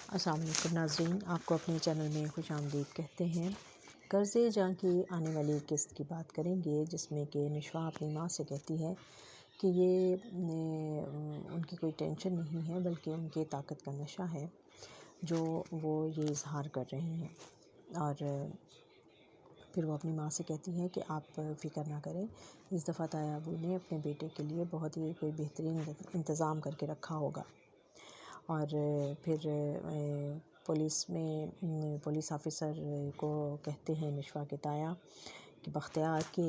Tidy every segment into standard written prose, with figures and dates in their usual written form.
السلام علیکم ناظرین، آپ کو اپنے چینل میں خوش آمدید کہتے ہیں۔ قرض جاں کی آنے والی قسط کی بات کریں گے، جس میں کہ نشوہ اپنی ماں سے کہتی ہے کہ یہ ان کی کوئی ٹینشن نہیں ہے، بلکہ ان کے طاقت کا نشہ ہے جو وہ یہ اظہار کر رہے ہیں۔ اور پھر وہ اپنی ماں سے کہتی ہے کہ آپ فکر نہ کریں، اس دفعہ تایا ابو نے اپنے بیٹے کے لیے بہت ہی کوئی بہترین انتظام کر کے رکھا ہوگا۔ اور پھر پولیس آفیسر کو کہتے ہیں نشوہ کے تایا کہ بختیار کہ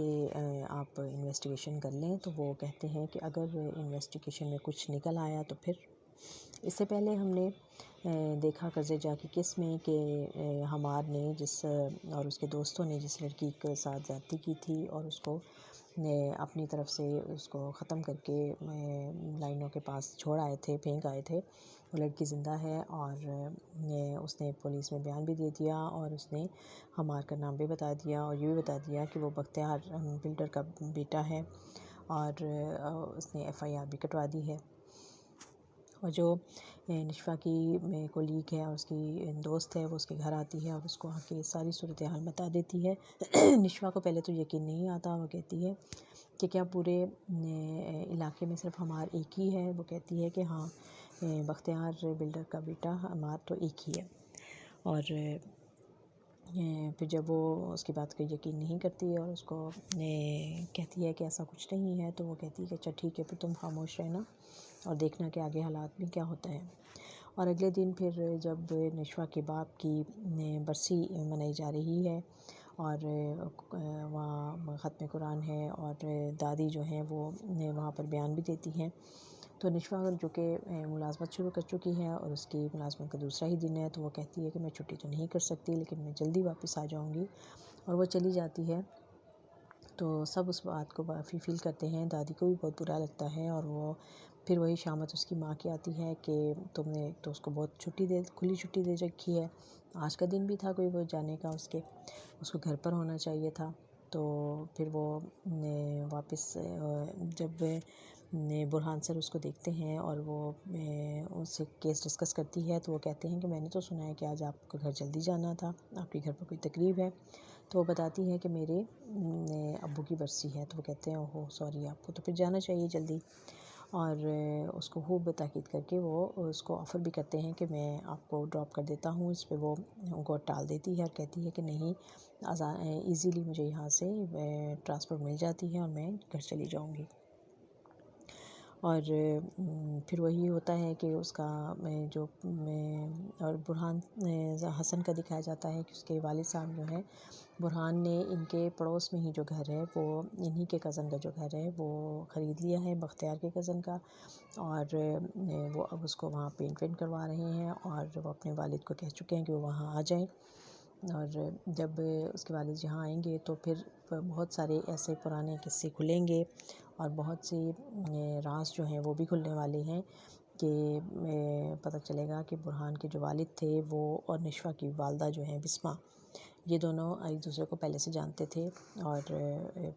آپ انویسٹیگیشن کر لیں، تو وہ کہتے ہیں کہ اگر انویسٹیگیشن میں کچھ نکل آیا تو پھر۔ اس سے پہلے ہم نے دیکھا قرض جاں کی قسط میں کہ حمار نے اور اس کے دوستوں نے جس لڑکی کے ساتھ زیادتی کی تھی اور اس کو اپنی طرف سے اس کو ختم کر کے لائنوں کے پاس چھوڑ آئے تھے، پھینک آئے تھے، وہ لڑکی زندہ ہے۔ اور اس نے پولیس میں بیان بھی دے دیا اور اس نے حمار کا نام بھی بتا دیا اور یہ بھی بتا دیا کہ وہ بختیار بلڈر کا بیٹا ہے، اور اس نے FIR بھی کٹوا دی ہے۔ اور جو نشوہ کی کولیگ ہے اور اس کی دوست ہے، وہ اس کے گھر آتی ہے اور اس کو آ کے ساری صورتحال بتا دیتی ہے۔ نشوہ کو پہلے تو یقین نہیں آتا، وہ کہتی ہے کہ کیا پورے علاقے میں صرف حمار ایک ہی ہے؟ وہ کہتی ہے کہ ہاں، بختیار بلڈر کا بیٹا حمار تو ایک ہی ہے۔ اور پھر جب وہ اس کی بات کا یقین نہیں کرتی اور اس کو کہتی ہے کہ ایسا کچھ نہیں ہے، تو وہ کہتی ہے کہ اچھا ٹھیک ہے، پھر تم خاموش رہنا اور دیکھنا کہ آگے حالات میں کیا ہوتا ہے۔ اور اگلے دن پھر جب نشوہ کے باپ کی برسی منائی جا رہی ہے اور وہاں ختم قرآن ہے اور دادی جو ہیں وہ وہاں پر بیان بھی دیتی ہیں، تو نشوہ جو کہ ملازمت شروع کر چکی ہے اور اس کی ملازمت کا دوسرا ہی دن ہے، تو وہ کہتی ہے کہ میں چھٹی تو نہیں کر سکتی، لیکن میں جلدی واپس آ جاؤں گی، اور وہ چلی جاتی ہے۔ تو سب اس بات کو کافی فیل کرتے ہیں، دادی کو بھی بہت برا لگتا ہے، اور وہ پھر وہی شامت اس کی ماں کی آتی ہے کہ تم نے تو اس کو بہت کھلی چھٹی دے رکھی ہے، آج کا دن بھی تھا کوئی وہ جانے کا، اس کو گھر پر ہونا چاہیے تھا۔ تو پھر وہ واپس جب برہان سر اس کو دیکھتے ہیں اور وہ اس سے کیس ڈسکس کرتی ہے، تو وہ کہتے ہیں کہ میں نے تو سنا ہے کہ آج آپ کو گھر جلدی جانا تھا، آپ کے گھر پر کوئی تقریب ہے، تو وہ بتاتی ہے کہ میرے ابو کی برسی ہے، تو وہ کہتے ہیں اوہ سوری، آپ کو تو پھر جانا چاہیے جلدی۔ اور اس کو خوب تاکید کر کے وہ اس کو آفر بھی کرتے ہیں کہ میں آپ کو ڈراپ کر دیتا ہوں، اس پہ وہ ان کو ٹال دیتی ہے اور کہتی ہے کہ نہیں، ایزیلی مجھے یہاں سے ٹرانسفر مل جاتی ہے اور میں گھر چلی جاؤں گی۔ اور پھر وہی ہوتا ہے کہ اس کا جو اور برہان حسن کا دکھایا جاتا ہے کہ اس کے والد صاحب جو ہیں، برہان نے ان کے پڑوس میں ہی جو گھر ہے، وہ انہی کے کزن کا جو گھر ہے وہ خرید لیا ہے، بختیار کے کزن کا، اور وہ اب اس کو وہاں پینٹ کروا رہے ہیں، اور وہ اپنے والد کو کہہ چکے ہیں کہ وہ وہاں آ جائیں۔ اور جب اس کے والد یہاں آئیں گے تو پھر بہت سارے ایسے پرانے قصے کھلیں گے اور بہت سی راز جو ہیں وہ بھی کھلنے والے ہیں کہ پتہ چلے گا کہ برہان کے جو والد تھے وہ اور نشوہ کی والدہ جو ہیں بسمہ، یہ دونوں ایک دوسرے کو پہلے سے جانتے تھے، اور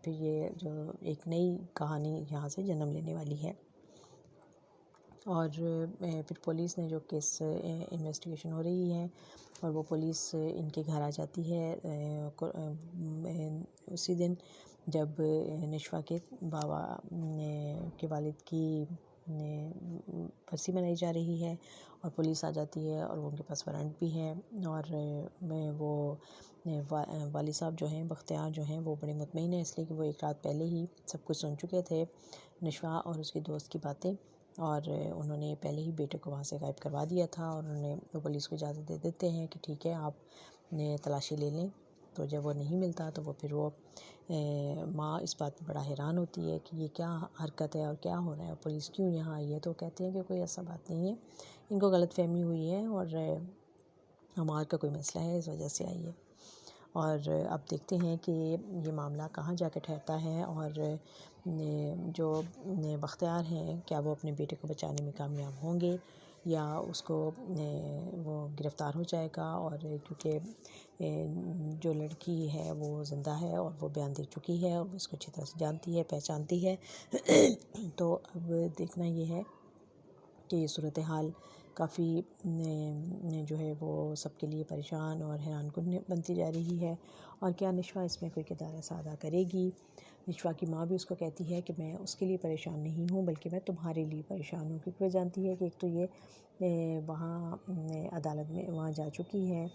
پھر یہ جو ایک نئی کہانی یہاں سے جنم لینے والی ہے۔ اور پھر پولیس نے جو کیس انویسٹیگیشن ہو رہی ہے اور وہ پولیس ان کے گھر آ جاتی ہے اسی دن جب نشوہ کے بابا کے والد کی برسی منائی جا رہی ہے، اور پولیس آ جاتی ہے اور ان کے پاس وارنٹ بھی ہے، اور وہ والد صاحب جو ہیں بختیار جو ہیں وہ بڑے مطمئن ہیں، اس لیے کہ وہ ایک رات پہلے ہی سب کچھ سن چکے تھے، نشوہ اور اس کے دوست کی باتیں، اور انہوں نے پہلے ہی بیٹے کو وہاں سے غائب کروا دیا تھا، اور انہوں نے پولیس کو اجازت دے دیتے ہیں کہ ٹھیک ہے آپ نے تلاشی لے لیں۔ تو جب وہ نہیں ملتا تو وہ پھر وہ ماں اس بات پہ بڑا حیران ہوتی ہے کہ یہ کیا حرکت ہے اور کیا ہو رہا ہے، پولیس کیوں یہاں آئی ہے؟ تو کہتے ہیں کہ کوئی ایسا بات نہیں ہے، ان کو غلط فہمی ہوئی ہے اور حمار کا کوئی مسئلہ ہے، اس وجہ سے آئی ہے۔ اور اب دیکھتے ہیں کہ یہ معاملہ کہاں جا کے ٹھہرتا ہے، اور جو بختیار ہیں کیا وہ اپنے بیٹے کو بچانے میں کامیاب ہوں گے یا اس کو وہ گرفتار ہو جائے گا، اور کیونکہ جو لڑکی ہے وہ زندہ ہے اور وہ بیان دے چکی ہے اور اس کو اچھی طرح سے جانتی ہے، پہچانتی ہے، تو اب دیکھنا یہ ہے کہ یہ صورتحال کافی جو ہے وہ سب کے لیے پریشان اور حیران کن بنتی جا رہی ہے، اور کیا نشوہ اس میں کوئی کردار ایسا ادا کرے گی؟ نشوہ کی ماں بھی اس کو کہتی ہے کہ میں اس کے لیے پریشان نہیں ہوں بلکہ میں تمہارے لیے پریشان ہوں، کیونکہ وہ جانتی ہے کہ ایک تو یہ وہاں عدالت میں وہاں جا چکی ہے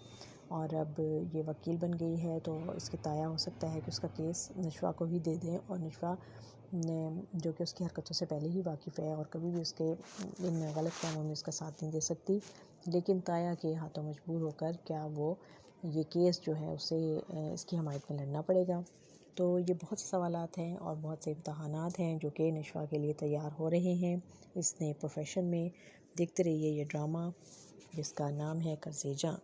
اور اب یہ وکیل بن گئی ہے، تو اس کے تایا ہو سکتا ہے کہ اس کا کیس نشوہ کو ہی دے دیں، اور نشوہ جو کہ اس کی حرکتوں سے پہلے ہی واقف ہے اور کبھی بھی اس کے ان غلط کاموں میں اس کا ساتھ نہیں دے سکتی، لیکن تایا کے ہاتھوں مجبور ہو کر کیا وہ یہ کیس جو ہے اسے اس کی حمایت میں لڑنا پڑے گا؟ تو یہ بہت سے سوالات ہیں اور بہت سے امتحانات ہیں جو کہ نشوہ کے لیے تیار ہو رہے ہیں اس نئے پروفیشن میں۔ دیکھتے رہیے یہ ڈرامہ جس کا نام ہے قرضے جاں۔